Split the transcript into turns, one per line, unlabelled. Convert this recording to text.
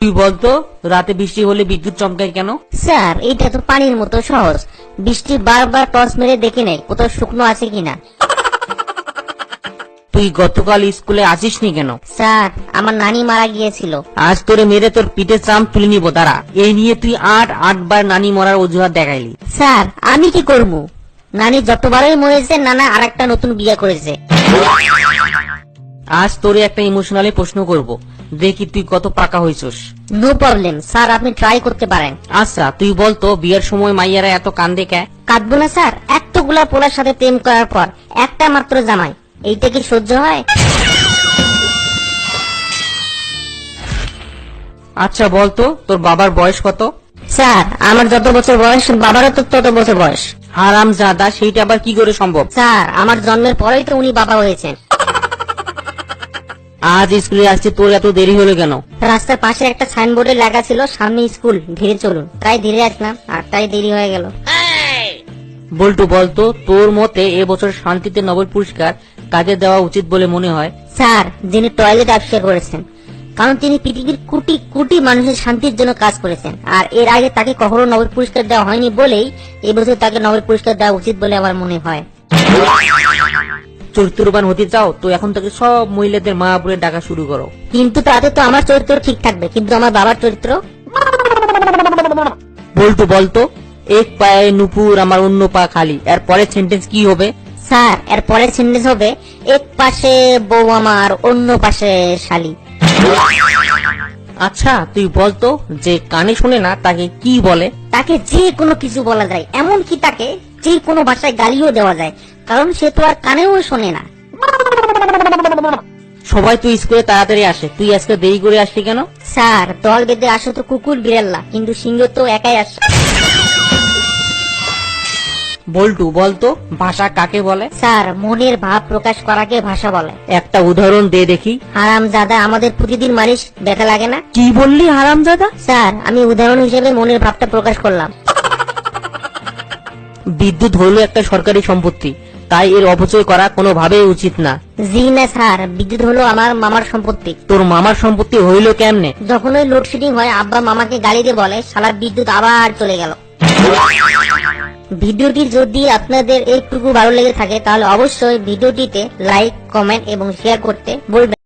তুই বলতো রাতে বৃষ্টি হলে বিদ্যুৎ চমকায় কেন?
স্যার এটা তো পানির মতো সহজ। বৃষ্টি বারবার টর্চ মেরে দেখে নেয় কোথাও শুকনো আছে কিনা।
তুই গতকাল স্কুলে আসিসনি কেন?
স্যার আমার নানি মারা গিয়েছিল।
আজ তোরে মেরে তোর পিঠে চাম তুলে নিব দাঁড়া। এই নিয়ে তুই আটবার নানি মরার অজুহাত দেখাইলি।
স্যার আমি কি করব? নানি যতবারই মরেছে নানা আরেকটা নতুন বিয়ে করেছে।
আজ তোরে একটা ইমোশনালি প্রশ্ন করব, দেখি তুই কত পাকা হইছস।
নো প্রবলেম স্যার, আপনি ট্রাই করতে পারেন।
আচ্ছা তুই বলতো বিয়ের সময় মাইয়ারা এত কান্দে কে?
কাঁদবো না স্যার, এতগুলা পোলার সাথে প্রেম করার পর একটা মাত্র জামাই, এইটা কি সহ্য হয়?
আচ্ছা বলতো তোর বাবার বয়স কত?
স্যার আমার যত বছর বয়স বাবারও তো তত বছর বয়স।
হারামজাদা, সেইটা আবার কি করে সম্ভব?
স্যার আমার জন্মের পরেই তো উনি বাবা হয়েছেন।
আজ স্কুলে আসছে তোর এত দেরি হলো কেন?
রাস্তার পাশে একটা সাইনবোর্ডে লেখা ছিল সামনে স্কুল, ধীরে চলুন, তাই ধীরে আসলাম আর তাই দেরি হয়ে গেল।
বল্টু বলতো তোর মতে এবছর শান্তিতে নোবেল পুরস্কার কাকে দেওয়া উচিত বলে মনে হয়?
স্যার যিনি টয়লেট আবিষ্কার করেছেন, কারণ তিনি পৃথিবীর কোটি কোটি মানুষের শান্তির জন্য কাজ করেছেন, আর এর আগে তাকে কখনো নোবেল পুরস্কার দেওয়া হয়নি বলেই এবছর তাকে নোবেল পুরস্কার দেওয়া উচিত বলে আমার মনে হয়।
চরিত্রবান হতে চাও তো এখন থেকে সব মহিলাদের মা বলে ডাকা শুরু করো।
কিন্তু তাতে তো আমার চরিত্র ঠিক থাকবে, কিন্তু আমার বাবার চরিত্র।
বল্টু বলতো এক পায়ে নুপুর আমার অন্য পা খালি, এর পরের সেন্টেন্স কি হবে?
স্যার এর পরের সেন্টেন্স হবে এক পাশে বউ আমার অন্য পাশে শালি।
আচ্ছা তুই বলতো যে কানে শোনে না তাকে কি বলে?
তাকে যে কোনো কিছু বলা যায়, এমনকি তাকে যে কোনো ভাষায় গালিও দেওয়া যায়, কারণ সে তো আর কানেও শোনে না।
সবাই তুই স্কুলে তাড়াতাড়ি আসে, তুই আজকে দেরি করে আসলি কেন?
স্যার দল বেঁধে আসো তো কুকুর বিড়াল্লা, কিন্তু সিংহ তো একাই আসে।
বল্টু বলতো ভাষা কাকে বলে?
স্যার মনের ভাব প্রকাশ করাকে ভাষা বলে।
একটা উদাহরণ দে দেখি।
হারামজাদা আমাদের প্রতিদিন মানুষ ব্যথা লাগে না?
কি বললি হারামজাদা?
স্যার আমি উদাহরণ হিসেবে মনের ভাবটা প্রকাশ করলাম।
বিদ্যুৎ হলো একটা সরকারি সম্পত্তি, তাই এর অপচয় করা কোনোভাবেই উচিত না।
জি না স্যার, বিদ্যুৎ হলো আমার মামার সম্পত্তি।
তোর মামার সম্পত্তি হইল কেমনে?
যখন ওই লোডশেডিং হয় আব্বা মামাকে গালি দিয়ে বলে শালা বিদ্যুৎ আবার চলে গেল। ভিডিওটি যদি আপনাদের একটুকু ভালো লেগে থাকে তাহলে অবশ্যই ভিডিওটিতে লাইক, কমেন্ট এবং শেয়ার করতে বলবেন।